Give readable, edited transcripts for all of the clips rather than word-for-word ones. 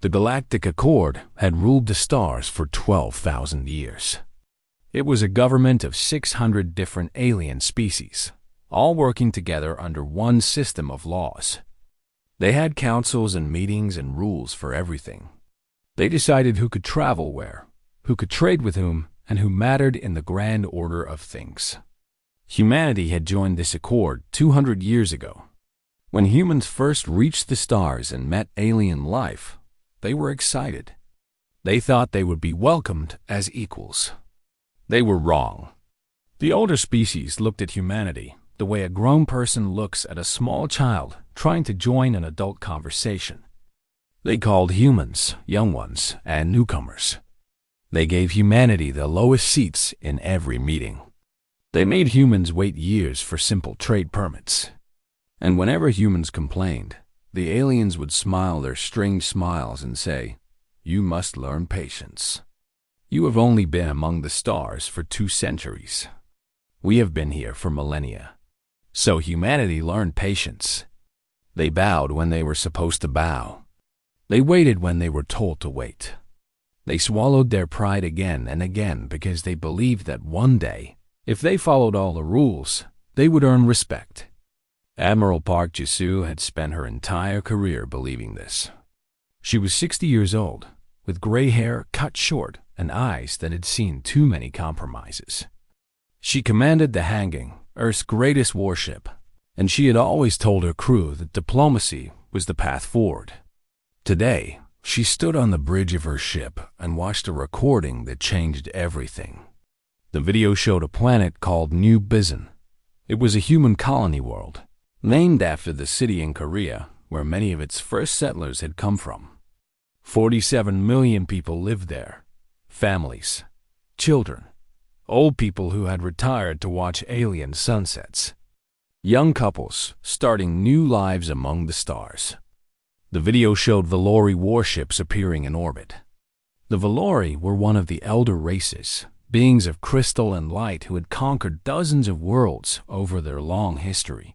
The Galactic Accord had ruled the stars for 12,000 years. It was a government of 600 different alien species, all working together under one system of laws. They had councils and meetings and rules for everything. They decided who could travel where, who could trade with whom, and who mattered in the grand order of things. Humanity had joined this accord 200 years ago. When humans first reached the stars and met alien life, they were excited. They thought they would be welcomed as equals. They were wrong. The older species looked at humanity the way a grown person looks at a small child trying to join an adult conversation. They called humans young ones and newcomers. They gave humanity the lowest seats in every meeting. They made humans wait years for simple trade permits. And whenever humans complained, the aliens would smile their strange smiles and say, "You must learn patience. You have only been among the stars for 2 centuries. We have been here for millennia." So humanity learned patience. They bowed when they were supposed to bow. They waited when they were told to wait. They swallowed their pride again and again because they believed that one day, if they followed all the rules, they would earn respect. Admiral Park Ji-soo had spent her entire career believing this. She was 60 years old, with gray hair cut short and eyes that had seen too many compromises. She commanded the Hanging, Earth's greatest warship, and she had always told her crew that diplomacy was the path forward. Today, she stood on the bridge of her ship and watched a recording that changed everything. The video showed a planet called New Bizen. It was a human colony world, named after the city in Korea where many of its first settlers had come from. 47 million people lived there. Families, children, old people who had retired to watch alien sunsets, young couples starting new lives among the stars. The video showed Valori warships appearing in orbit. The Valori were one of the elder races, beings of crystal and light who had conquered dozens of worlds over their long history.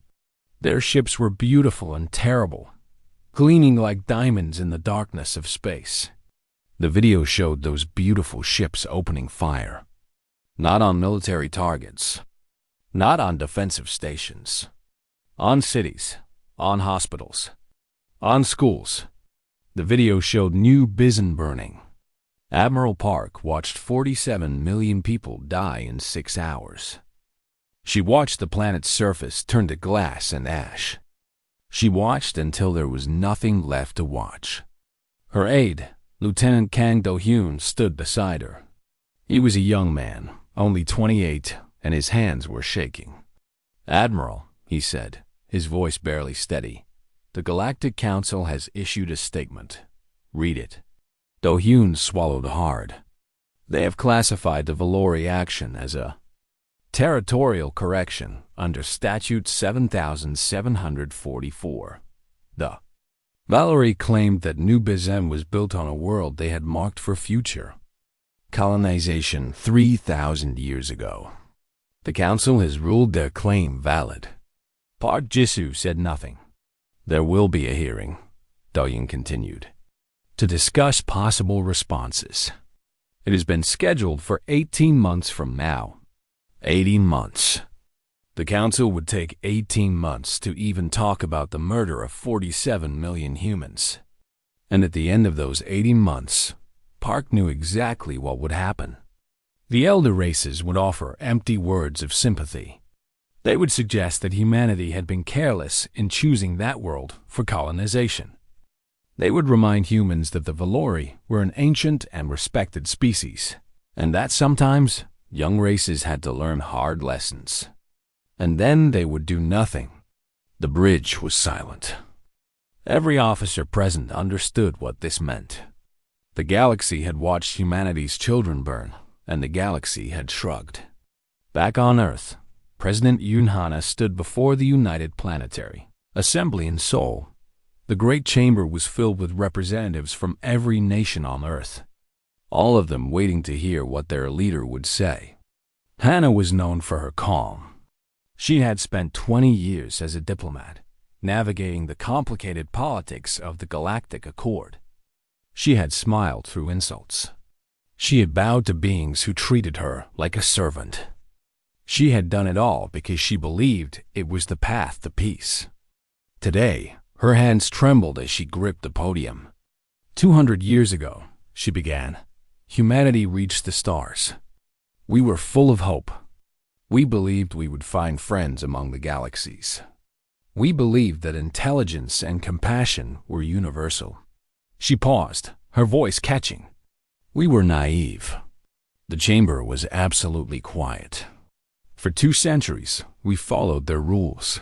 Their ships were beautiful and terrible, gleaming like diamonds in the darkness of space. The video showed those beautiful ships opening fire. Not on military targets, not on defensive stations, on cities, on hospitals, on schools. The video showed New Bizen burning. Admiral Park watched 47 million people die in 6 hours. She watched the planet's surface turn to glass and ash. She watched until there was nothing left to watch. Her aide, Lieutenant Kang Do-hyun, stood beside her. He was a young man, only 28, and his hands were shaking. "Admiral," he said, his voice barely steady, "the Galactic Council has issued a statement. Read it." Do-hyun swallowed hard. "They have classified the Valori action as a territorial correction under Statute 7744. The Valori claimed that New Bizen was built on a world they had marked for future colonization 3,000 years ago. The council has ruled their claim valid." Park Ji-soo said nothing. "There will be a hearing," Do-hyun continued, "to discuss possible responses. It has been scheduled for 18 months from now. 18 months. The council would take 18 months to even talk about the murder of 47 million humans. And at the end of those 18 months, Park knew exactly what would happen. The elder races would offer empty words of sympathy. They would suggest that humanity had been careless in choosing that world for colonization. They would remind humans that the Valori were an ancient and respected species, and that sometimes young races had to learn hard lessons. And then they would do nothing. The bridge was silent. Every officer present understood what this meant. The galaxy had watched humanity's children burn, and the galaxy had shrugged. Back on Earth, President Yoon Han stood before the United Planetary Assembly in Seoul. The great chamber was filled with representatives from every nation on Earth, all of them waiting to hear what their leader would say. Hannah was known for her calm. She had spent 20 years as a diplomat, navigating the complicated politics of the Galactic Accord. She had smiled through insults. She had bowed to beings who treated her like a servant. She had done it all because she believed it was the path to peace. Today, her hands trembled as she gripped the podium. 200 years ago, she began, humanity reached the stars. We were full of hope. We believed we would find friends among the galaxies. We believed that intelligence and compassion were universal. She paused, her voice catching. We were naive. The chamber was absolutely quiet. For 2 centuries, we followed their rules.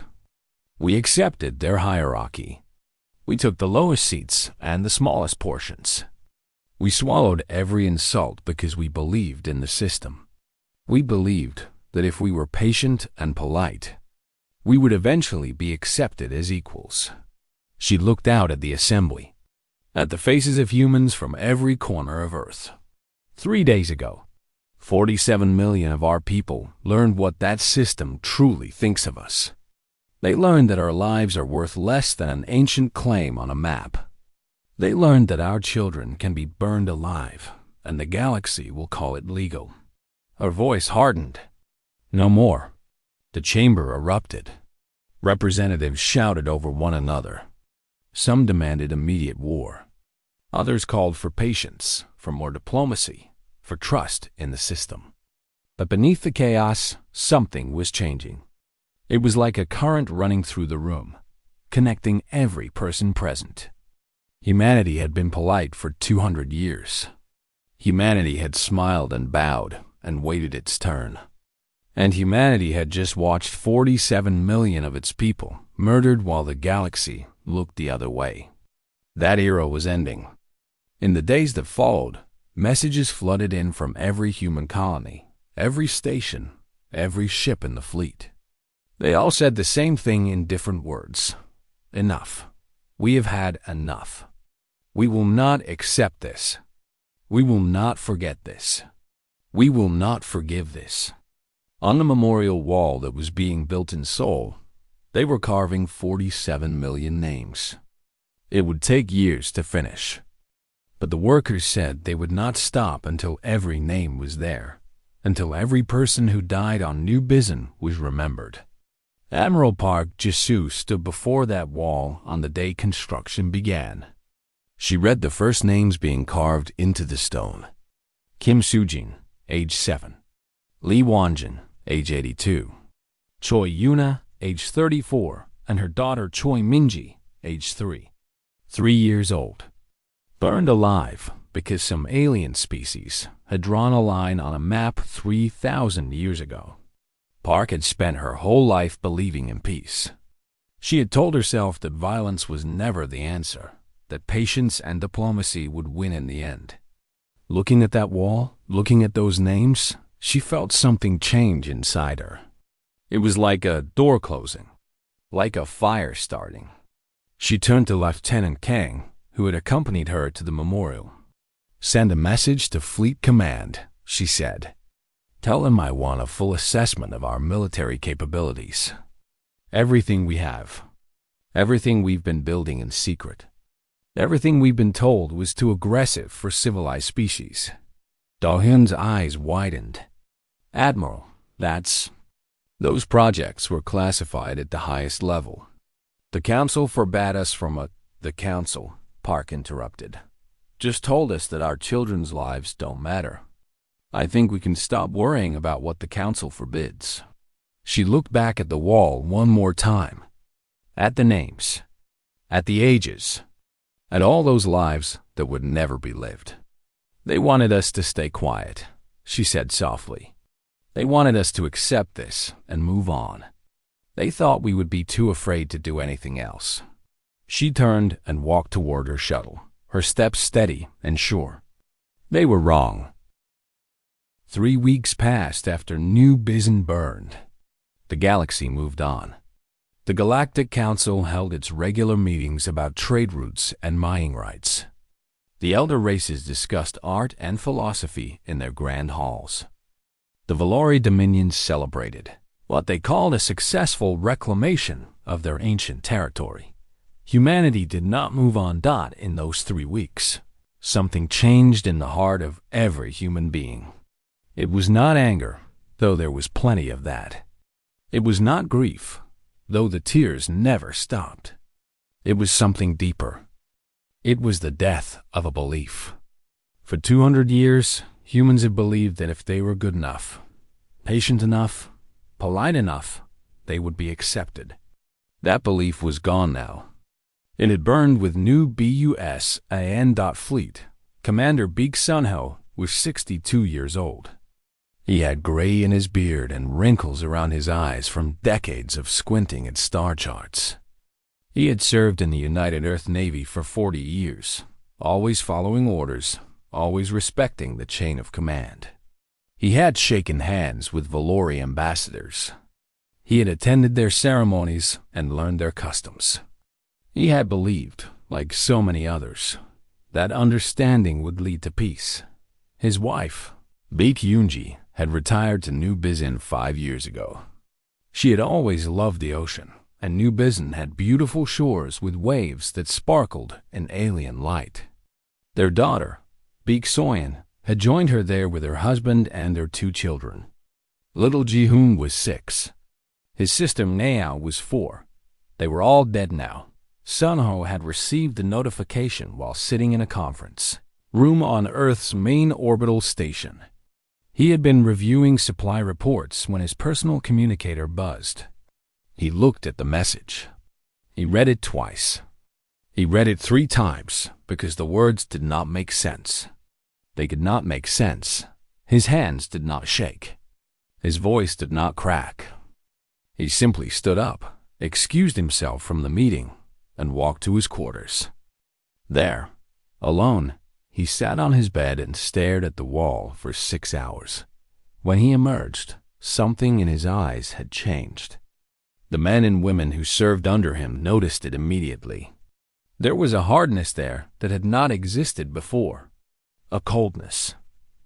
We accepted their hierarchy. We took the lowest seats and the smallest portions. We swallowed every insult because we believed in the system. We believed that if we were patient and polite, we would eventually be accepted as equals. She looked out at the assembly, at the faces of humans from every corner of Earth. 3 days ago, 47 million of our people learned what that system truly thinks of us. They learned that our lives are worth less than an ancient claim on a map. They learned that our children can be burned alive, and the galaxy will call it legal. Her voice hardened. No more. The chamber erupted. Representatives shouted over one another. Some demanded immediate war. Others called for patience, for more diplomacy, for trust in the system. But beneath the chaos, something was changing. It was like a current running through the room, connecting every person present. Humanity had been polite for 200 years. Humanity had smiled and bowed and waited its turn. And humanity had just watched 47 million of its people murdered while the galaxy looked the other way. That era was ending. In the days that followed, messages flooded in from every human colony, every station, every ship in the fleet. They all said the same thing in different words. Enough. We have had enough. We will not accept this. We will not forget this. We will not forgive this. On the memorial wall that was being built in Seoul, they were carving 47 million names. It would take years to finish. But the workers said they would not stop until every name was there, until every person who died on New Bizen was remembered. Admiral Park Ji-soo stood before that wall on the day construction began. She read the first names being carved into the stone. Kim Soo-jin, age 7. Lee Won-jin, age 82. Choi Yuna, age 34, and her daughter Choi Min-ji, age 3. 3 years old. Burned alive because some alien species had drawn a line on a map 3,000 years ago. Park had spent her whole life believing in peace. She had told herself that violence was never the answer, that patience and diplomacy would win in the end. Looking at that wall, looking at those names, she felt something change inside her. It was like a door closing, like a fire starting. She turned to Lieutenant Kang, who had accompanied her to the memorial. "Send a message to Fleet Command," she said. "Tell them I want a full assessment of our military capabilities. Everything we have. Everything we've been building in secret. Everything we've been told was too aggressive for civilized species." Do-hyun's eyes widened. "Admiral, those projects were classified at the highest level. The Council forbade us from The Council," Park interrupted, "just told us that our children's lives don't matter. I think we can stop worrying about what the Council forbids." She looked back at the wall one more time. At the names. At the ages. At all those lives that would never be lived. "They wanted us to stay quiet," she said softly. "They wanted us to accept this and move on. They thought we would be too afraid to do anything else." She turned and walked toward her shuttle, her steps steady and sure. They were wrong. 3 weeks passed after New Bizen burned. The galaxy moved on. The Galactic Council held its regular meetings about trade routes and mining rights. The elder races discussed art and philosophy in their grand halls. The Valori dominions celebrated what they called a successful reclamation of their ancient territory. Humanity did not move on in those 3 weeks. Something changed in the heart of every human being. It was not anger, though there was plenty of that. It was not grief, though the tears never stopped. It was something deeper. It was the death of a belief. For 200 years, humans had believed that if they were good enough, patient enough, polite enough, they would be accepted. That belief was gone now. It had burned with new BUSAN. Fleet. Commander Beek Sunho was 62 years old. He had gray in his beard and wrinkles around his eyes from decades of squinting at star charts. He had served in the United Earth Navy for 40 years, always following orders, always respecting the chain of command. He had shaken hands with Valori ambassadors. He had attended their ceremonies and learned their customs. He had believed, like so many others, that understanding would lead to peace. His wife, Beek Yunji, had retired to New Bizin 5 years ago. She had always loved the ocean, and New Bizin had beautiful shores with waves that sparkled in alien light. Their daughter, Beek Soyen, had joined her there with her husband and their 2 children. Little Ji-hoon was 6. His sister Nao was 4. They were all dead now. Sunho had received the notification while sitting in a conference room on Earth's main orbital station. He had been reviewing supply reports when his personal communicator buzzed. He looked at the message. He read it twice. He read it 3 times because the words did not make sense. They could not make sense. His hands did not shake. His voice did not crack. He simply stood up, excused himself from the meeting, and walked to his quarters. There, alone, he sat on his bed and stared at the wall for 6 hours. When he emerged, something in his eyes had changed. The men and women who served under him noticed it immediately. There was a hardness there that had not existed before. A coldness.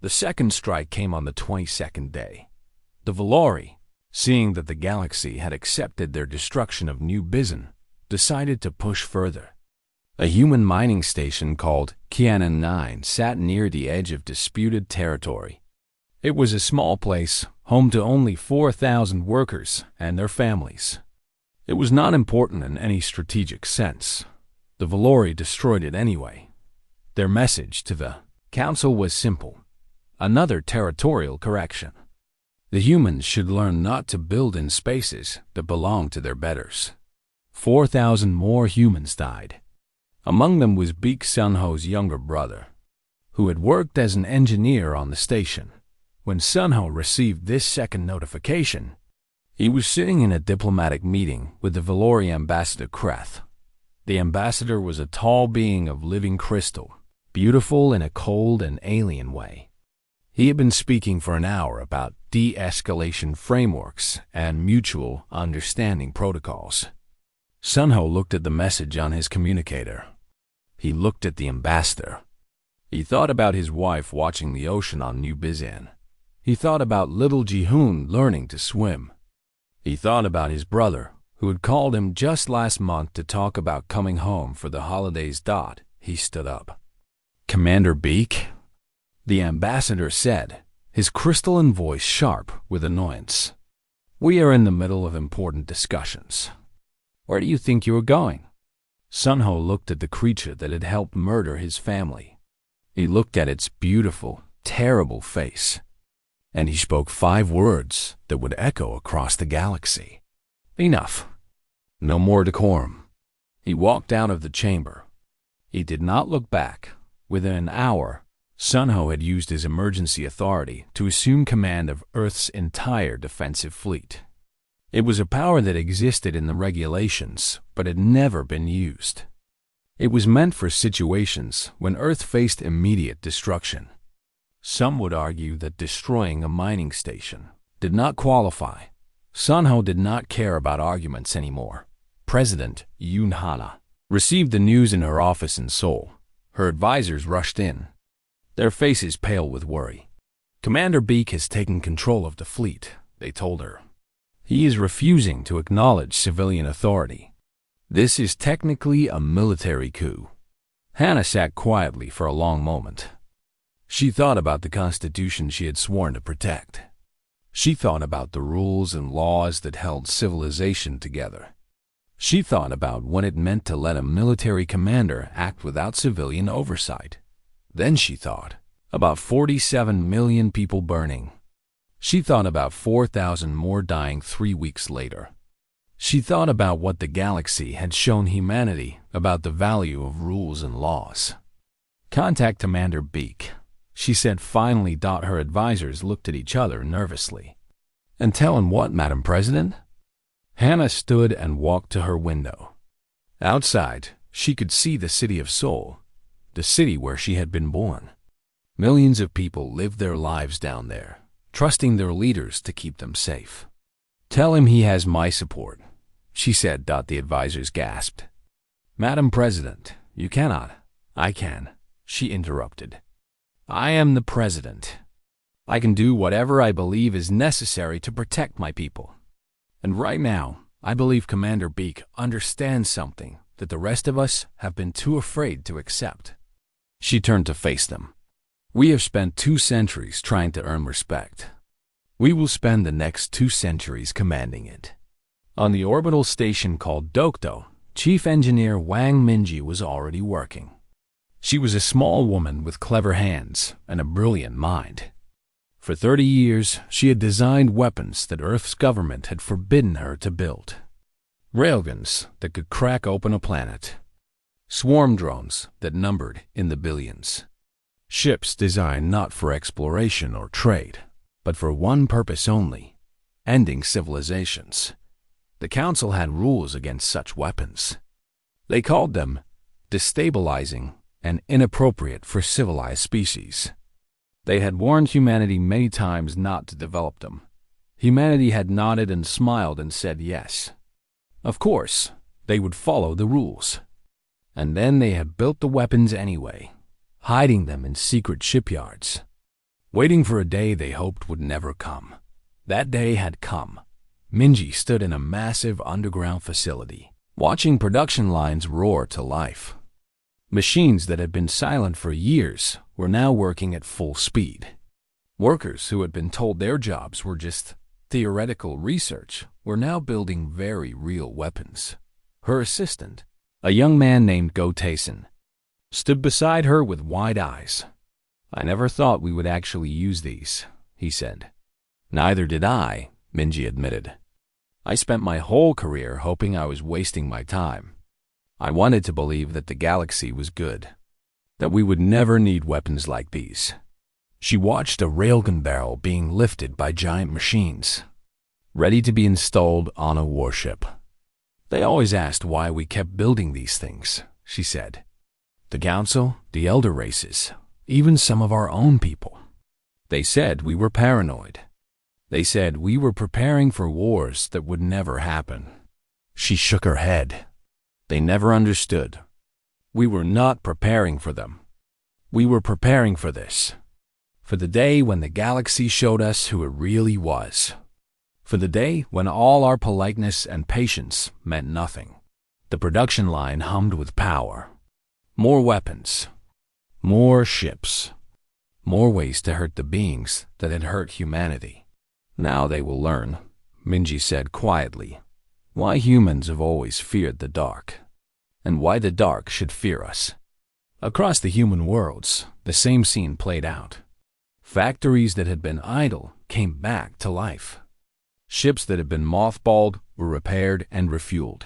The second strike came on the 22nd day. The Valori, seeing that the galaxy had accepted their destruction of New Bizin, decided to push further. A human mining station called Kianan 9 sat near the edge of disputed territory. It was a small place, home to only 4,000 workers and their families. It was not important in any strategic sense. The Valori destroyed it anyway. Their message to the council was simple: another territorial correction. The humans should learn not to build in spaces that belong to their betters. 4,000 more humans died. Among them was Beek Sunho's younger brother, who had worked as an engineer on the station. When Sunho received this second notification, he was sitting in a diplomatic meeting with the Valori ambassador Kreth. The ambassador was a tall being of living crystal, beautiful in a cold and alien way. He had been speaking for an hour about de-escalation frameworks and mutual understanding protocols. Sunho looked at the message on his communicator. He looked at the ambassador. He thought about his wife watching the ocean on New Bizin. He thought about little Ji-hoon learning to swim. He thought about his brother, who had called him just last month to talk about coming home for the holidays. He stood up. "Commander Beek?" the ambassador said, his crystalline voice sharp with annoyance. "We are in the middle of important discussions. Where do you think you are going?" Sunho looked at the creature that had helped murder his family. He looked at its beautiful, terrible face, and he spoke 5 words that would echo across the galaxy. "Enough. No more decorum." He walked out of the chamber. He did not look back. Within an hour, Sunho had used his emergency authority to assume command of Earth's entire defensive fleet. It was a power that existed in the regulations, but had never been used. It was meant for situations when Earth faced immediate destruction. Some would argue that destroying a mining station did not qualify. Sunho did not care about arguments anymore. President Yoon Hana received the news in her office in Seoul. Her advisors rushed in, their faces pale with worry. "Commander Beek has taken control of the fleet," they told her. "He is refusing to acknowledge civilian authority. This is technically a military coup." Hannah sat quietly for a long moment. She thought about the Constitution she had sworn to protect. She thought about the rules and laws that held civilization together. She thought about what it meant to let a military commander act without civilian oversight. Then she thought about 47 million people burning. She thought about 4,000 more dying 3 weeks later. She thought about what the galaxy had shown humanity about the value of rules and laws. "Contact Commander Beak," she said finally. Her advisors looked at each other nervously. "And tell him what, Madam President?" Hannah stood and walked to her window. Outside, she could see the city of Seoul, the city where she had been born. Millions of people lived their lives down there, trusting their leaders to keep them safe. "Tell him he has my support," she said. The advisors gasped. "Madam President, you cannot." "I can," she interrupted. "I am the president. I can do whatever I believe is necessary to protect my people. And right now, I believe Commander Beak understands something that the rest of us have been too afraid to accept." She turned to face them. "We have spent 2 centuries trying to earn respect. We will spend the next 2 centuries commanding it." On the orbital station called Dokdo, Chief Engineer Wang Minji was already working. She was a small woman with clever hands and a brilliant mind. For 30 years, she had designed weapons that Earth's government had forbidden her to build. Railguns that could crack open a planet. Swarm drones that numbered in the billions. Ships designed not for exploration or trade, but for one purpose only: ending civilizations. The Council had rules against such weapons. They called them destabilizing and inappropriate for civilized species. They had warned humanity many times not to develop them. Humanity had nodded and smiled and said yes. Of course, they would follow the rules. And then they had built the weapons anyway, hiding them in secret shipyards, waiting for a day they hoped would never come. That day had come. Minji stood in a massive underground facility, watching production lines roar to life. Machines that had been silent for years were now working at full speed. Workers who had been told their jobs were just theoretical research were now building very real weapons. Her assistant, a young man named Go Taeson, stood beside her with wide eyes. "I never thought we would actually use these," he said. "Neither did I," Minji admitted. "I spent my whole career hoping I was wasting my time. I wanted to believe that the galaxy was good, that we would never need weapons like these." She watched a railgun barrel being lifted by giant machines, ready to be installed on a warship. "They always asked why we kept building these things," she said. "The Council, the elder races, even some of our own people. They said we were paranoid. They said we were preparing for wars that would never happen." She shook her head. "They never understood. We were not preparing for them. We were preparing for this. For the day when the galaxy showed us who it really was. For the day when all our politeness and patience meant nothing." The production line hummed with power. More weapons. More ships. More ways to hurt the beings that had hurt humanity. "Now they will learn," Minji said quietly, "why humans have always feared the dark, and why the dark should fear us." Across the human worlds, the same scene played out. Factories that had been idle came back to life. Ships that had been mothballed were repaired and refueled.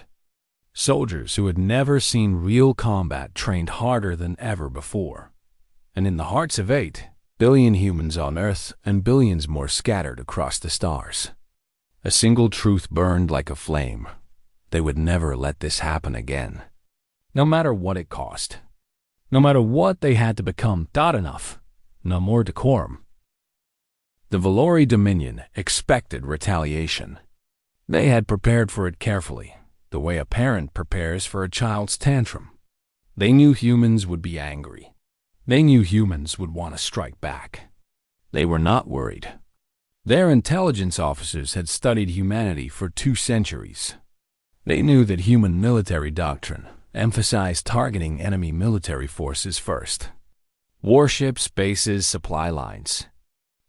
Soldiers who had never seen real combat trained harder than ever before. And in the hearts of 8 billion humans on Earth and billions more scattered across the stars, a single truth burned like a flame: they would never let this happen again. No matter what it cost. No matter what they had to become. Enough. No more decorum. The Valori Dominion expected retaliation. They had prepared for it carefully, the way a parent prepares for a child's tantrum. They knew humans would be angry. They knew humans would want to strike back. They were not worried. Their intelligence officers had studied humanity for 2 centuries. They knew that human military doctrine, emphasized targeting enemy military forces first. Warships, bases, supply lines.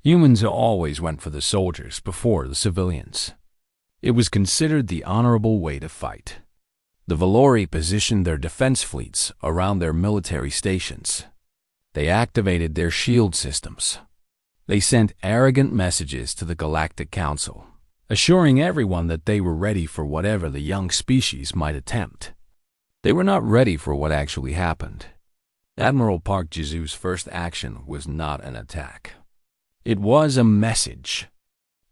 Humans always went for the soldiers before the civilians. It was considered the honorable way to fight. The Valori positioned their defense fleets around their military stations. They activated their shield systems. They sent arrogant messages to the Galactic Council, assuring everyone that they were ready for whatever the young species might attempt. They were not ready for what actually happened. Admiral Park Jisu's first action was not an attack. It was a message.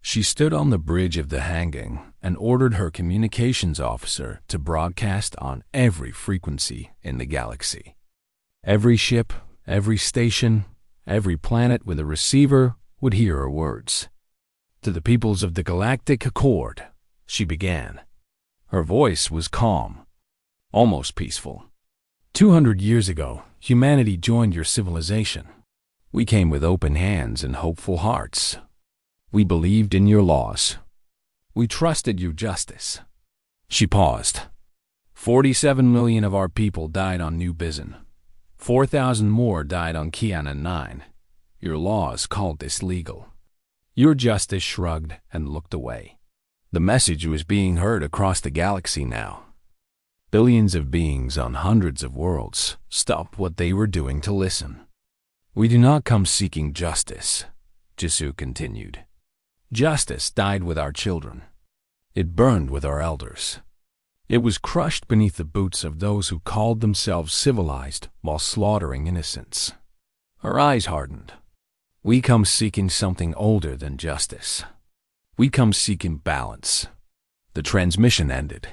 She stood on the bridge of the hanging and ordered her communications officer to broadcast on every frequency in the galaxy. Every ship, every station, every planet with a receiver would hear her words. To the peoples of the Galactic Accord, she began. Her voice was calm, almost peaceful. 200 years ago, humanity joined your civilization. We came with open hands and hopeful hearts. We believed in your laws. We trusted your justice. She paused. 47 million of our people died on New Bizon. 4,000 more died on Kiana 9. Your laws called this legal. Your justice shrugged and looked away. The message was being heard across the galaxy now. Billions of beings on hundreds of worlds stopped what they were doing to listen. We do not come seeking justice, Jisu continued. Justice died with our children. It burned with our elders. It was crushed beneath the boots of those who called themselves civilized while slaughtering innocents. Her eyes hardened. We come seeking something older than justice. We come seeking balance. The transmission ended.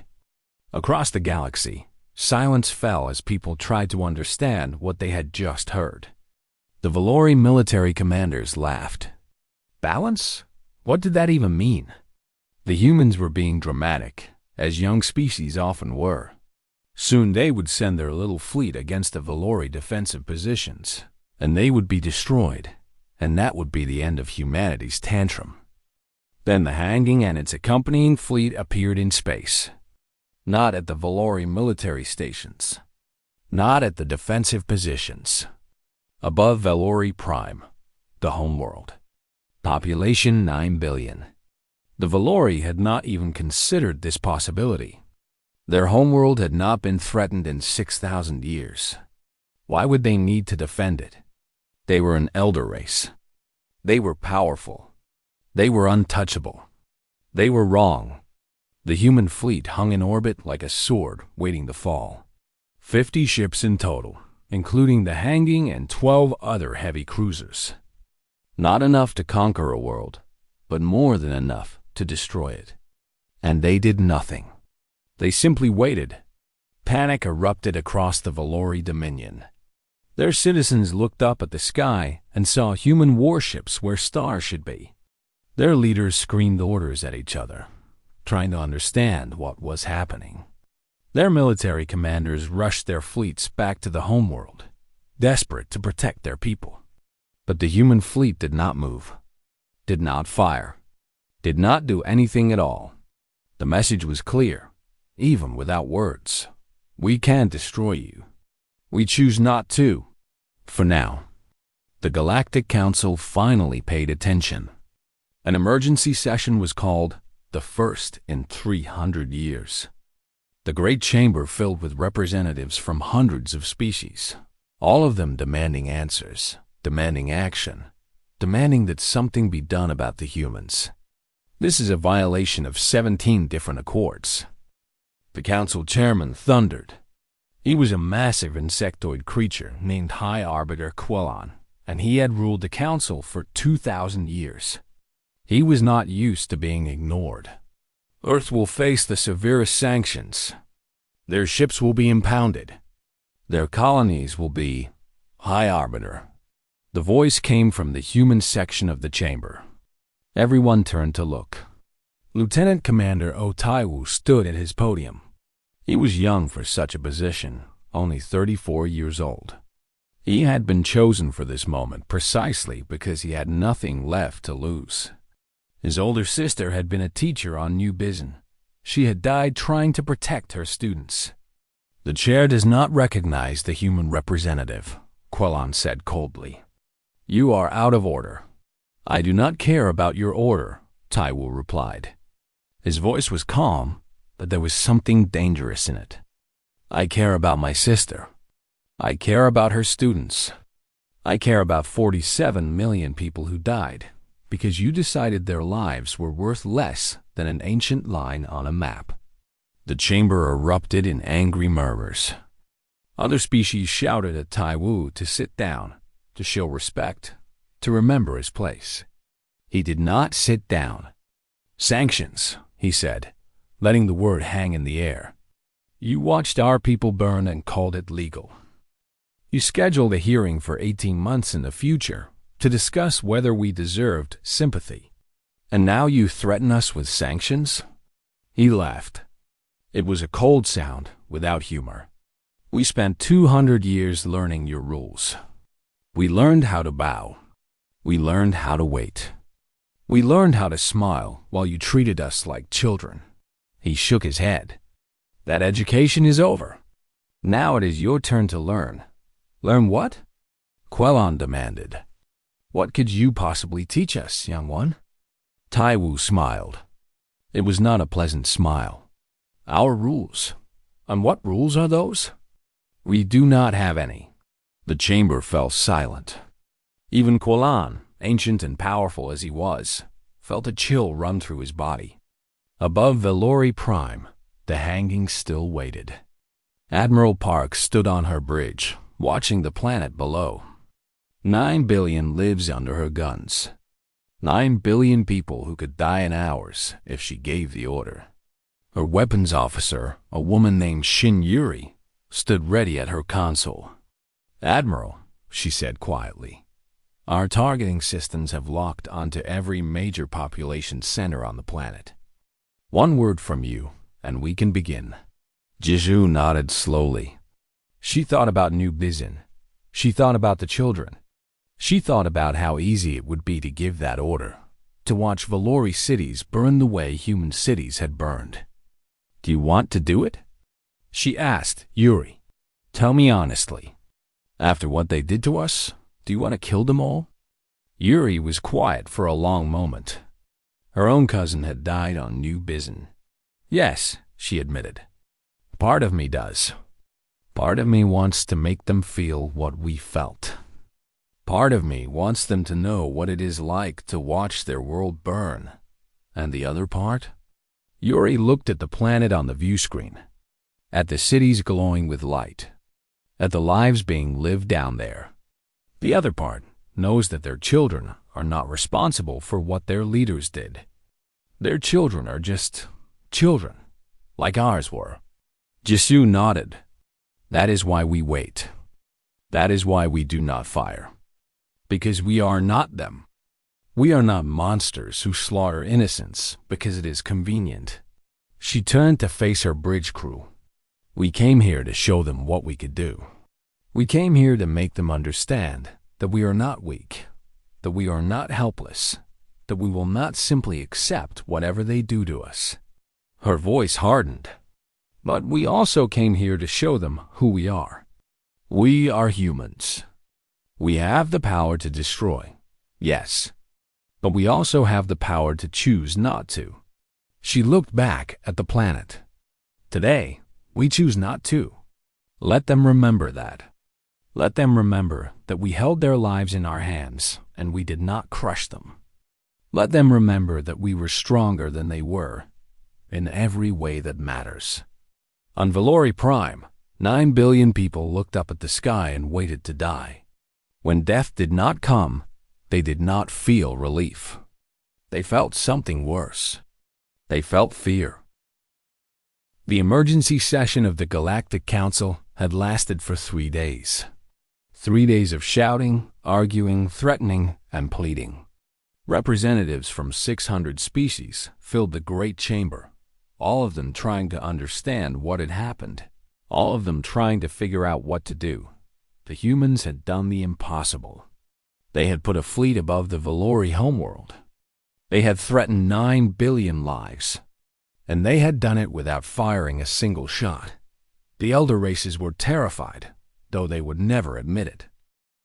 Across the galaxy, silence fell as people tried to understand what they had just heard. The Valori military commanders laughed. Balance? What did that even mean? The humans were being dramatic, as young species often were. Soon they would send their little fleet against the Valori defensive positions, and they would be destroyed, and that would be the end of humanity's tantrum. Then the hanging and its accompanying fleet appeared in space. Not at the Valori military stations. Not at the defensive positions. Above Valori Prime, the homeworld. Population 9 billion. The Valori had not even considered this possibility. Their homeworld had not been threatened in 6,000 years. Why would they need to defend it? They were an elder race. They were powerful. They were untouchable. They were wrong. The human fleet hung in orbit like a sword waiting to fall. 50 ships in total, including the hanging and 12 other heavy cruisers. Not enough to conquer a world, but more than enough to destroy it. And they did nothing. They simply waited. Panic erupted across the Valori Dominion. Their citizens looked up at the sky and saw human warships where stars should be. Their leaders screamed orders at each other, trying to understand what was happening. Their military commanders rushed their fleets back to the homeworld, desperate to protect their people. But the human fleet did not move, did not fire, did not do anything at all. The message was clear, even without words. We can destroy you. We choose not to. For now. The Galactic Council finally paid attention. An emergency session was called, the first in 300 years. The great chamber filled with representatives from hundreds of species, all of them demanding answers, demanding action, demanding that something be done about the humans. This is a violation of 17 different accords. The council chairman thundered. He was a massive insectoid creature named High Arbiter Quellon, and he had ruled the council for 2,000 years. He was not used to being ignored. Earth will face the severest sanctions. Their ships will be impounded. Their colonies will be High Arbiter. The voice came from the human section of the chamber. Everyone turned to look. Lieutenant Commander Otaiwu stood at his podium. He was young for such a position, only 34 years old. He had been chosen for this moment precisely because he had nothing left to lose. His older sister had been a teacher on New Bizon. She had died trying to protect her students. The chair does not recognize the human representative, Quelon said coldly. You are out of order. I do not care about your order, Taiwu replied. His voice was calm, but there was something dangerous in it. I care about my sister. I care about her students. I care about 47 million people who died because you decided their lives were worth less than an ancient line on a map. The chamber erupted in angry murmurs. Other species shouted at Taiwu to sit down, to show respect, to remember his place. He did not sit down. Sanctions, he said, letting the word hang in the air. You watched our people burn and called it legal. You scheduled a hearing for 18 months in the future to discuss whether we deserved sympathy. And now you threaten us with sanctions? He laughed. It was a cold sound without humor. We spent 200 years learning your rules. We learned how to bow. We learned how to wait. We learned how to smile while you treated us like children. He shook his head. That education is over. Now it is your turn to learn. Learn what? Quelon demanded. What could you possibly teach us, young one? Taiwu smiled. It was not a pleasant smile. Our rules. And what rules are those? We do not have any. The chamber fell silent. Even Quelon, ancient and powerful as he was, felt a chill run through his body. Above Velori Prime, the hanging still waited. Admiral Park stood on her bridge, watching the planet below. 9 billion lives under her guns. 9 billion people who could die in hours if she gave the order. Her weapons officer, a woman named Shin Yuri, stood ready at her console. Admiral, she said quietly, our targeting systems have locked onto every major population center on the planet. One word from you, and we can begin. Jiju nodded slowly. She thought about New Bizin. She thought about the children. She thought about how easy it would be to give that order, to watch Velori cities burn the way human cities had burned. Do you want to do it? She asked Yuri. Tell me honestly. After what they did to us, do you want to kill them all? Yuri was quiet for a long moment. Her own cousin had died on New Bizin. Yes, she admitted. Part of me does. Part of me wants to make them feel what we felt. Part of me wants them to know what it is like to watch their world burn. And the other part? Yuri looked at the planet on the view screen, at the cities glowing with light, at the lives being lived down there. The other part knows that their children are not responsible for what their leaders did. Their children are just children, like ours were. Jisoo nodded. That is why we wait. That is why we do not fire. Because we are not them. We are not monsters who slaughter innocents because it is convenient. She turned to face her bridge crew. We came here to show them what we could do. We came here to make them understand that we are not weak, that we are not helpless, that we will not simply accept whatever they do to us. Her voice hardened. But we also came here to show them who we are. We are humans. We have the power to destroy, yes, but we also have the power to choose not to. She looked back at the planet. Today, we choose not to. Let them remember that. Let them remember that we held their lives in our hands and we did not crush them. Let them remember that we were stronger than they were, in every way that matters. On Velori Prime, 9 billion people looked up at the sky and waited to die. When death did not come, they did not feel relief. They felt something worse. They felt fear. The emergency session of the Galactic Council had lasted for 3 days. 3 days of shouting, arguing, threatening, and pleading. Representatives from 600 species filled the great chamber, all of them trying to understand what had happened, all of them trying to figure out what to do. The humans had done the impossible. They had put a fleet above the Velori homeworld. They had threatened 9 billion lives. And they had done it without firing a single shot. The elder races were terrified, though they would never admit it.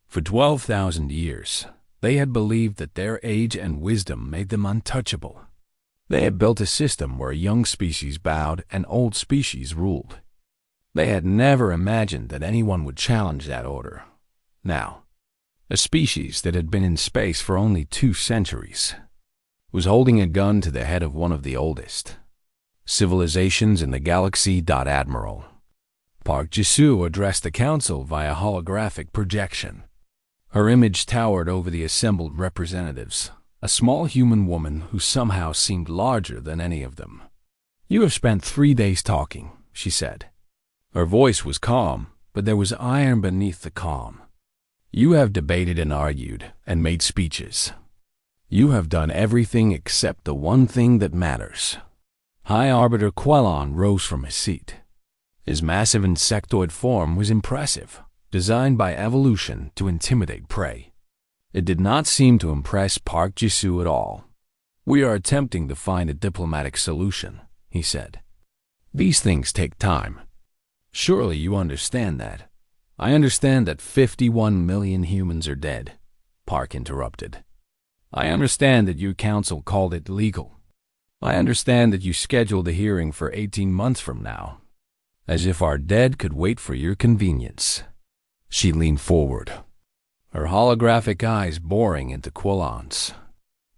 For 12,000 years, they had believed that their age and wisdom made them untouchable. They had built a system where young species bowed and old species ruled. They had never imagined that anyone would challenge that order. Now, a species that had been in space for only 2 centuries was holding a gun to the head of one of the oldest civilizations in the galaxy. Admiral Park Ji-soo addressed the council via holographic projection. Her image towered over the assembled representatives, a small human woman who somehow seemed larger than any of them. "You have spent 3 days talking," she said. Her voice was calm, but there was iron beneath the calm. "You have debated and argued and made speeches. You have done everything except the one thing that matters." High Arbiter Quellon rose from his seat. His massive insectoid form was impressive, designed by evolution to intimidate prey. It did not seem to impress Park Ji-soo at all. "We are attempting to find a diplomatic solution," he said. "These things take time. Surely you understand that." "I understand that 51 million humans are dead," Park interrupted. "I understand that your council called it legal. I understand that you scheduled a hearing for 18 months from now. As if our dead could wait for your convenience." She leaned forward, her holographic eyes boring into Quellon's.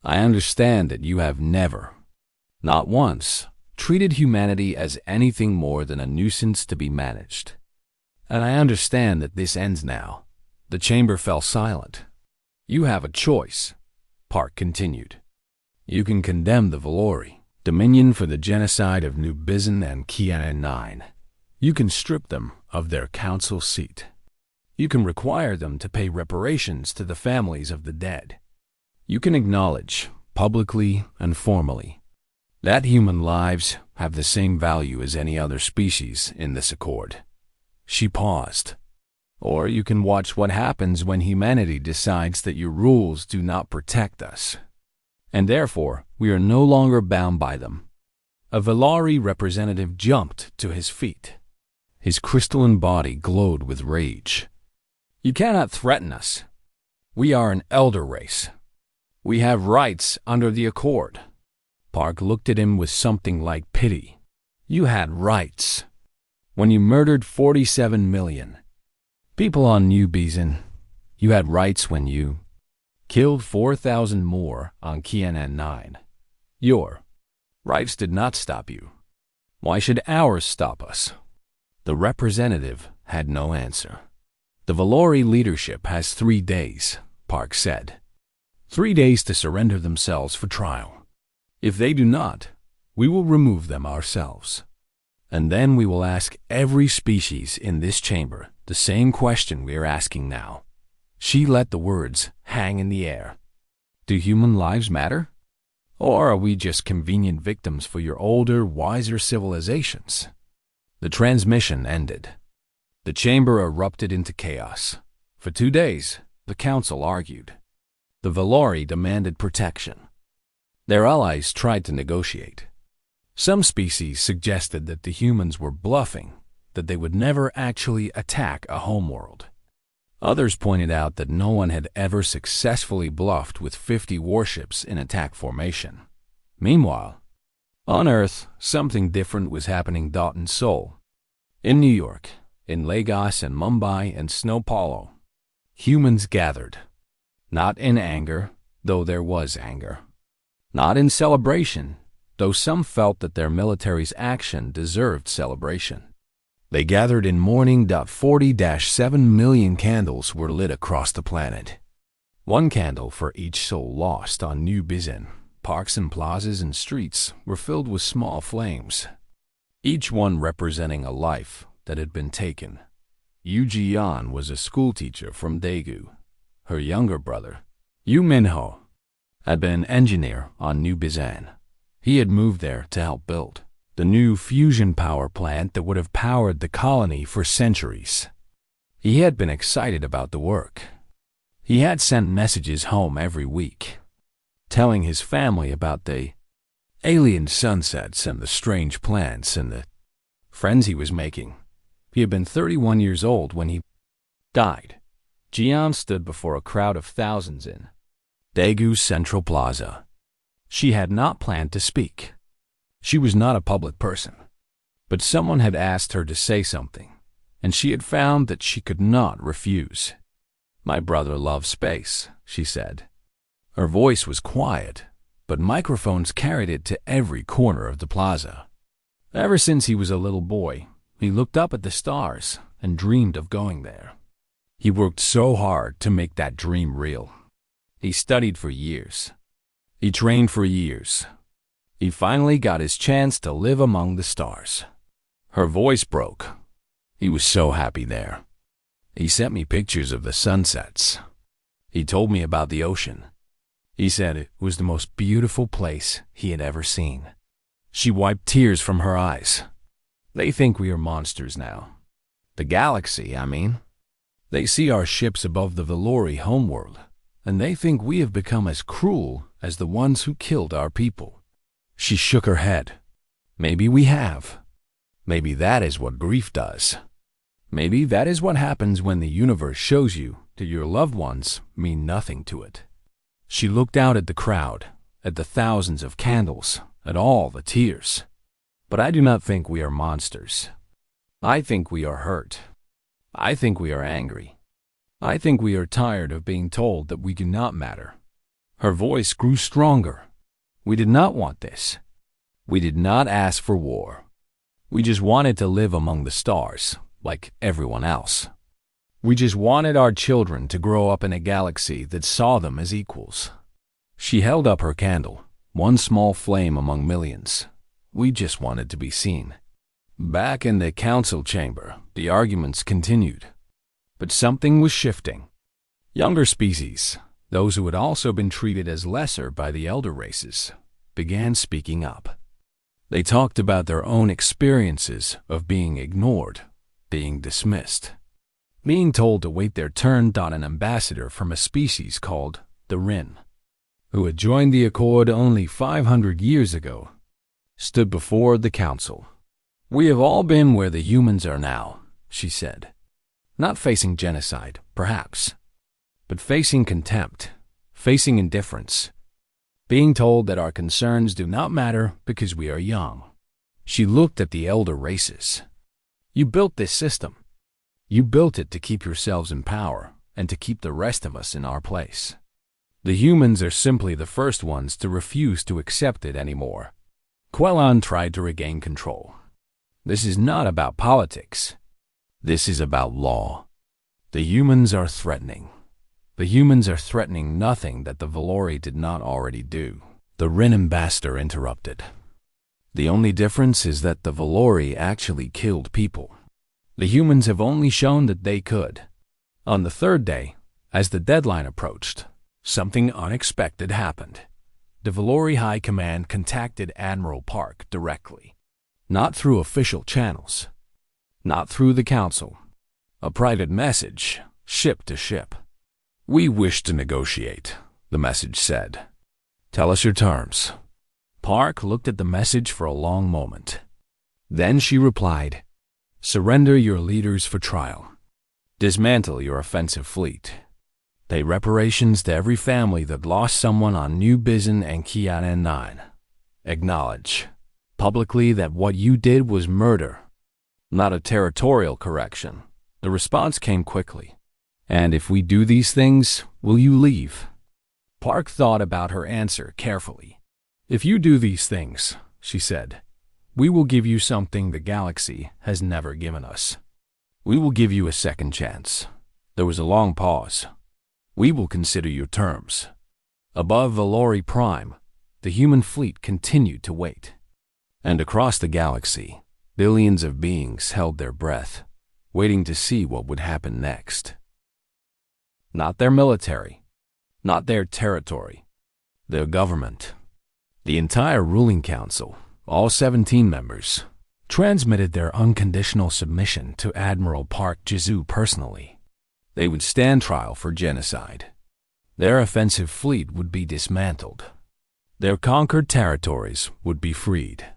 "I understand that you have never, not once, treated humanity as anything more than a nuisance to be managed. And I understand that this ends now." The chamber fell silent. "You have a choice," Park continued. "You can condemn the Valori, Dominion for the genocide of New Bizin and Kianan-9. You can strip them of their council seat. You can require them to pay reparations to the families of the dead. You can acknowledge, publicly and formally, that human lives have the same value as any other species in this accord." She paused. "Or you can watch what happens when humanity decides that your rules do not protect us, and therefore we are no longer bound by them." A Valari representative jumped to his feet. His crystalline body glowed with rage. "You cannot threaten us. We are an elder race. We have rights under the Accord." Park looked at him with something like pity. "You had rights when you murdered 47 million people on New Bizin. You had rights when you killed 4,000 more on Kianan-9. Your rights did not stop you. Why should ours stop us?" The representative had no answer. "The Valori leadership has 3 days," Park said. 3 days to surrender themselves for trial. If they do not, we will remove them ourselves. And then we will ask every species in this chamber the same question we are asking now." She let the words hang in the air. "Do human lives matter? Or are we just convenient victims for your older, wiser civilizations?" The transmission ended. The chamber erupted into chaos. For 2 days, the council argued. The Valori demanded protection. Their allies tried to negotiate. Some species suggested that the humans were bluffing, that they would never actually attack a homeworld. Others pointed out that no one had ever successfully bluffed with 50 warships in attack formation. Meanwhile, on Earth, something different was happening. In Seoul, in New York, in Lagos and Mumbai and Sao Paulo, humans gathered. Not in anger, though there was anger. Not in celebration, though some felt that their military's action deserved celebration. They gathered in mourning. 40-7 million candles were lit across the planet. 1 candle for each soul lost on New Bizin. Parks and plazas and streets were filled with small flames, each one representing a life that had been taken. Yu Ji-yeon was a schoolteacher from Daegu. Her younger brother, Yu Min-ho, had been an engineer on New Bizin. He had moved there to help build the new fusion power plant that would have powered the colony for centuries. He had been excited about the work. He had sent messages home every week, telling his family about the alien sunsets and the strange plants and the friends he was making. He had been 31 years old when he died. Jian stood before a crowd of thousands in Daegu's Central Plaza. She had not planned to speak. She was not a public person. But someone had asked her to say something, and she had found that she could not refuse. "My brother loves space," she said. Her voice was quiet, but microphones carried it to every corner of the plaza. Ever since he was a little boy, he looked up at the stars and dreamed of going there. He worked so hard to make that dream real. He studied for years. He trained for years. He finally got his chance to live among the stars. Her voice broke. He was so happy there. He sent me pictures of the sunsets. He told me about the ocean. He said it was the most beautiful place he had ever seen. She wiped tears from her eyes. They think we are monsters now. The galaxy, I mean. They see our ships above the Valori homeworld, and they think we have become as cruel as the ones who killed our people. She shook her head. Maybe we have. Maybe that is what grief does. Maybe that is what happens when the universe shows you that your loved ones mean nothing to it. She looked out at the crowd, at the thousands of candles, at all the tears. But I do not think we are monsters. I think we are hurt. I think we are angry. I think we are tired of being told that we do not matter. Her voice grew stronger. We did not want this. We did not ask for war. We just wanted to live among the stars, like everyone else. We just wanted our children to grow up in a galaxy that saw them as equals. She held up her candle, one small flame among millions. We just wanted to be seen. Back in the council chamber, the arguments continued. But something was shifting. Younger species, those who had also been treated as lesser by the elder races, began speaking up. They talked about their own experiences of being ignored, being dismissed, being told to wait their turn. An ambassador from a species called the Rin, who had joined the Accord only 500 years ago, stood before the council. "We have all been where the humans are now," she said. "Not facing genocide, perhaps, but facing contempt, facing indifference, being told that our concerns do not matter because we are young." She looked at the elder races. "You built this system. You built it to keep yourselves in power and to keep the rest of us in our place. The humans are simply the first ones to refuse to accept it anymore." Quelan tried to regain control. "This is not about politics. This is about law. The humans are threatening. The humans are threatening nothing that the Valori did not already do." The Rin ambassador interrupted. "The only difference is that the Valori actually killed people. The humans have only shown that they could." On the third day, as the deadline approached, something unexpected happened. The Valori High Command contacted Admiral Park directly. Not through official channels. Not through the council. A private message, ship to ship. "We wish to negotiate," the message said. "Tell us your terms." Park looked at the message for a long moment. Then she replied, "Surrender your leaders for trial. Dismantle your offensive fleet. Pay reparations to every family that lost someone on New Bizen and Kianan 9. Acknowledge publicly that what you did was murder, not a territorial correction." The response came quickly. "And if we do these things, will you leave?" Park thought about her answer carefully. "If you do these things," she said, "we will give you something the galaxy has never given us. We will give you a second chance." There was a long pause. "We will consider your terms." Above Valori Prime, the human fleet continued to wait. And across the galaxy, billions of beings held their breath, waiting to see what would happen next. Not their military, not their territory, their government. The entire ruling council, all 17 members, transmitted their unconditional submission to Admiral Park Jizu personally. They would stand trial for genocide. Their offensive fleet would be dismantled. Their conquered territories would be freed.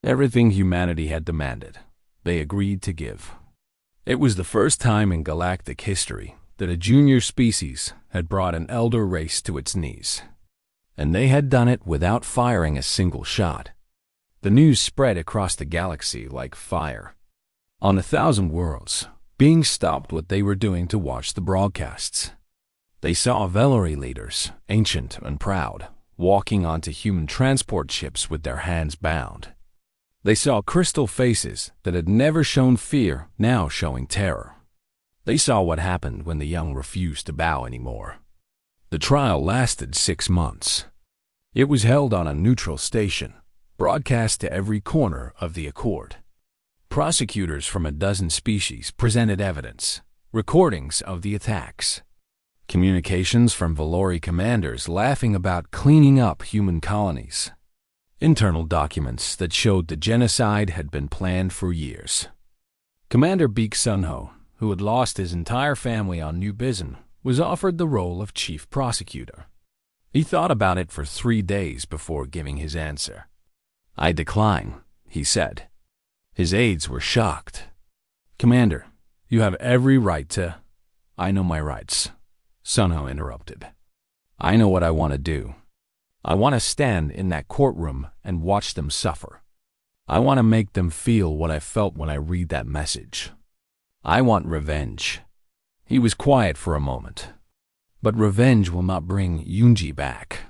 Everything humanity had demanded, they agreed to give. It was the first time in galactic history that a junior species had brought an elder race to its knees. And they had done it without firing a single shot. The news spread across the galaxy like fire. On 1,000 worlds, beings stopped what they were doing to watch the broadcasts. They saw Velori leaders, ancient and proud, walking onto human transport ships with their hands bound. They saw crystal faces that had never shown fear now showing terror. They saw what happened when the young refused to bow anymore. The trial lasted 6 months. It was held on a neutral station, broadcast to every corner of the Accord. Prosecutors from a dozen species presented evidence, recordings of the attacks, communications from Velori commanders laughing about cleaning up human colonies, internal documents that showed the genocide had been planned for years. Commander Beek Sunho, who had lost his entire family on New Bizen, was offered the role of chief prosecutor. He thought about it for 3 days before giving his answer. "I decline," he said. His aides were shocked. "Commander, you have every right to—" "I know my rights," Sunho interrupted. "I know what I want to do. I want to stand in that courtroom and watch them suffer. I want to make them feel what I felt when I read that message. I want revenge." He was quiet for a moment. "But revenge will not bring Yunji back.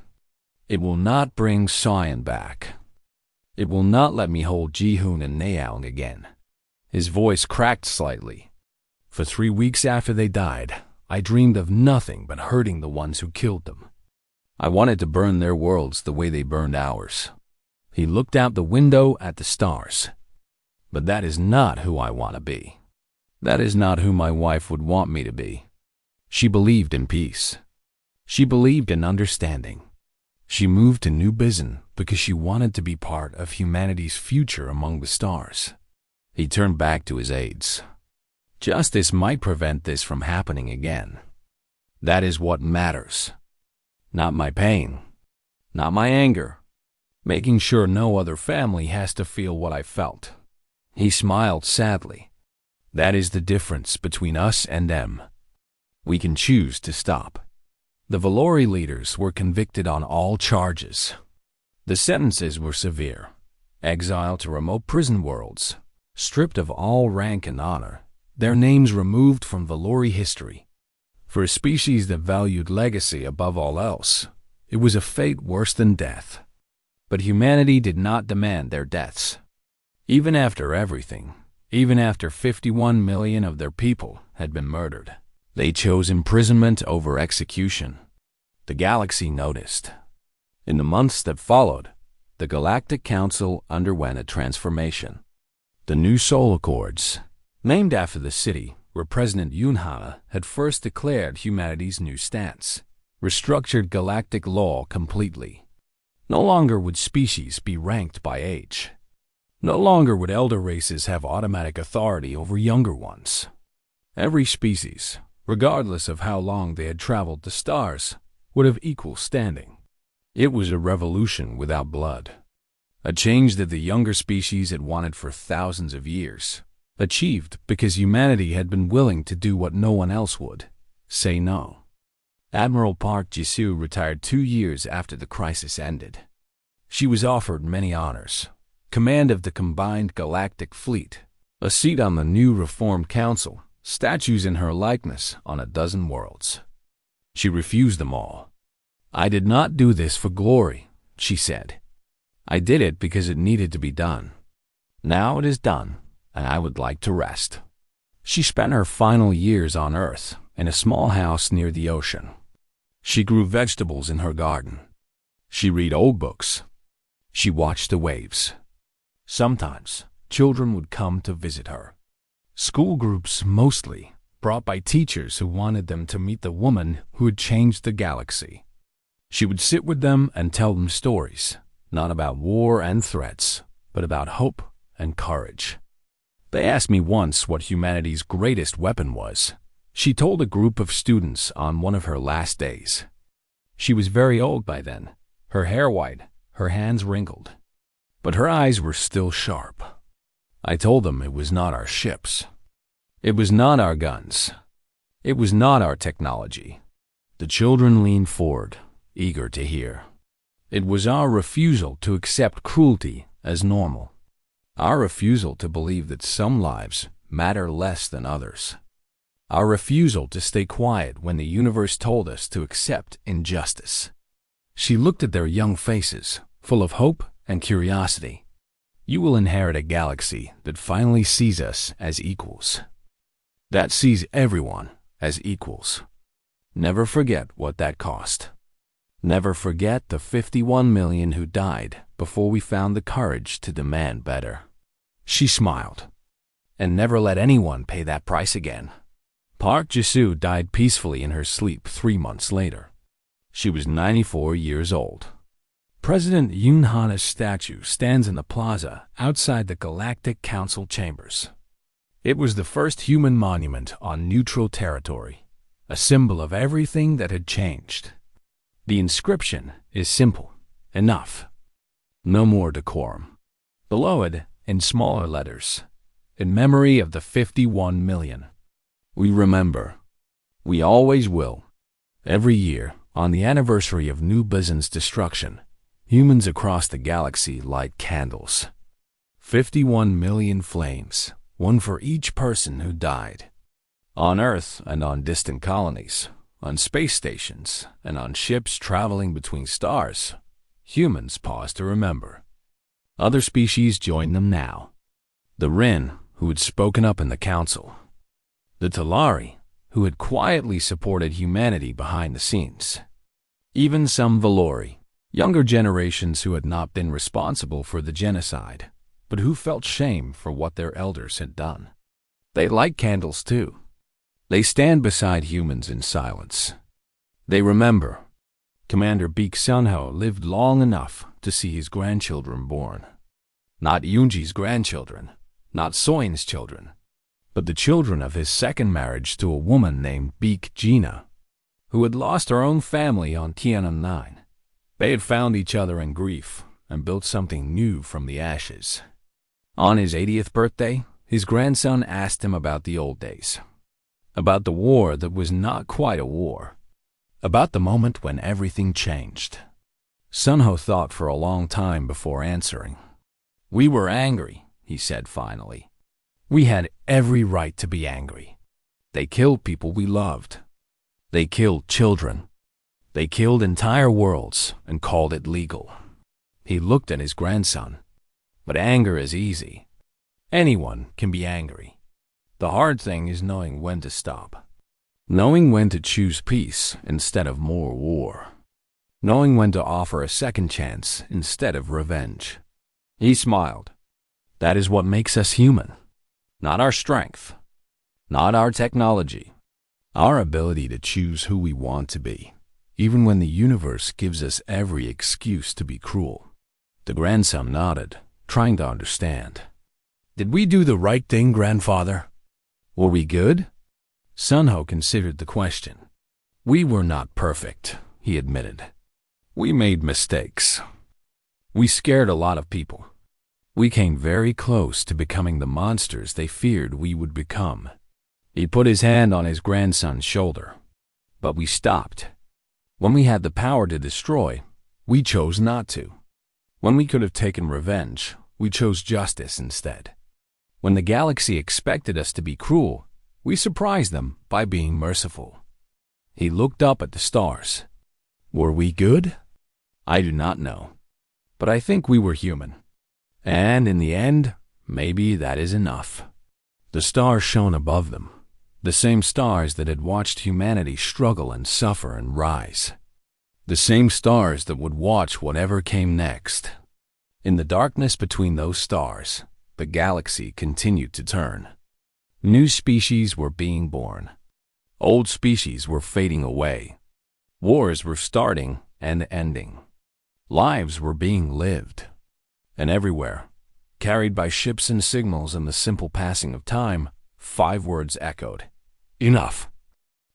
It will not bring Sion back. It will not let me hold Ji-hoon and Naeung again." His voice cracked slightly. "For 3 weeks after they died, I dreamed of nothing but hurting the ones who killed them. I wanted to burn their worlds the way they burned ours." He looked out the window at the stars. "But that is not who I want to be. That is not who my wife would want me to be." She believed in peace. She believed in understanding. She moved to New Bizen because she wanted to be part of humanity's future among the stars. He turned back to his aides. "Justice might prevent this from happening again. That is what matters. Not my pain. Not my anger. Making sure no other family has to feel what I felt." He smiled sadly. "That is the difference between us and them. We can choose to stop." The Velori leaders were convicted on all charges. The sentences were severe: exile to remote prison worlds, stripped of all rank and honor, their names removed from Velori history. For a species that valued legacy above all else, it was a fate worse than death. But humanity did not demand their deaths. Even after everything, even after 51 million of their people had been murdered, they chose imprisonment over execution. The galaxy noticed. In the months that followed, the Galactic Council underwent a transformation. The new Soul Accords, named after the city where President Yunhana had first declared humanity's new stance, restructured galactic law completely. No longer would species be ranked by age. No longer would elder races have automatic authority over younger ones. Every species, regardless of how long they had traveled the stars, would have equal standing. It was a revolution without blood. A change that the younger species had wanted for thousands of years, achieved because humanity had been willing to do what no one else would: say no. Admiral Park Jisoo retired 2 years after the crisis ended. She was offered many honors: command of the combined galactic fleet, a seat on the new reformed council, statues in her likeness on a dozen worlds. She refused them all. "I did not do this for glory," she said. "I did it because it needed to be done. Now it is done, and I would like to rest." She spent her final years on Earth in a small house near the ocean. She grew vegetables in her garden. She read old books. She watched the waves. Sometimes children would come to visit her. School groups mostly, brought by teachers who wanted them to meet the woman who had changed the galaxy. She would sit with them and tell them stories, not about war and threats, but about hope and courage. They asked me once what humanity's greatest weapon was. She told a group of students on one of her last days. She was very old by then, her hair white, her hands wrinkled. But her eyes were still sharp. I told them it was not our ships. It was not our guns. It was not our technology. The children leaned forward, eager to hear. It was our refusal to accept cruelty as normal. Our refusal to believe that some lives matter less than others. Our refusal to stay quiet when the universe told us to accept injustice. She looked at their young faces, full of hope and curiosity. You will inherit a galaxy that finally sees us as equals. That sees everyone as equals. Never forget what that cost. Never forget the 51 million who died before we found the courage to demand better. She smiled. And never let anyone pay that price again. Park Jisoo died peacefully in her sleep 3 months later. She was 94 years old. President Yoon Hana's statue stands in the plaza outside the Galactic Council chambers. It was the first human monument on neutral territory, a symbol of everything that had changed. The inscription is simple enough. No more decorum. Below it, in smaller letters, in memory of the 51 million. We remember. We always will. Every year, on the anniversary of New Bison's destruction, humans across the galaxy light candles. 51 million flames, one for each person who died. On Earth and on distant colonies, on space stations, and on ships traveling between stars, humans pause to remember. Other species join them now. The Rin, who had spoken up in the council. The Talari, who had quietly supported humanity behind the scenes. Even some Valori, younger generations who had not been responsible for the genocide, but who felt shame for what their elders had done. They light candles too. They stand beside humans in silence. They remember. Commander Baek Sunho lived long enough to see his grandchildren born. Not Yoonji's grandchildren, not Soin's children, but the children of his second marriage to a woman named Baek Gina, who had lost her own family on Tian'an 9. They had found each other in grief and built something new from the ashes. On his 80th birthday, his grandson asked him about the old days, about the war that was not quite a war, about the moment when everything changed. Sunho thought for a long time before answering. We were angry, he said finally. We had every right to be angry. They killed people we loved. They killed children. They killed entire worlds and called it legal. He looked at his grandson. But anger is easy. Anyone can be angry. The hard thing is knowing when to stop. Knowing when to choose peace instead of more war. Knowing when to offer a second chance instead of revenge. He smiled. That is what makes us human. Not our strength. Not our technology. Our ability to choose who we want to be, even when the universe gives us every excuse to be cruel. The grandson nodded, trying to understand. Did we do the right thing, grandfather? Were we good? Sunho considered the question. We were not perfect, he admitted. We made mistakes. We scared a lot of people. We came very close to becoming the monsters they feared we would become. He put his hand on his grandson's shoulder. But we stopped. When we had the power to destroy, we chose not to. When we could have taken revenge, we chose justice instead. When the galaxy expected us to be cruel, we surprised them by being merciful. He looked up at the stars. Were we good? I do not know. But I think we were human. And in the end, maybe that is enough. The stars shone above them, the same stars that had watched humanity struggle and suffer and rise. The same stars that would watch whatever came next. In the darkness between those stars, the galaxy continued to turn. New species were being born. Old species were fading away. Wars were starting and ending. Lives were being lived. And everywhere, carried by ships and signals and the simple passing of time, 5 words echoed. Enough.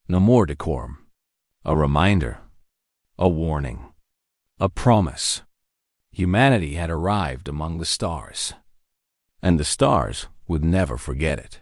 No more decorum. A reminder. A warning. A promise. Humanity had arrived among the stars. And the stars would never forget it.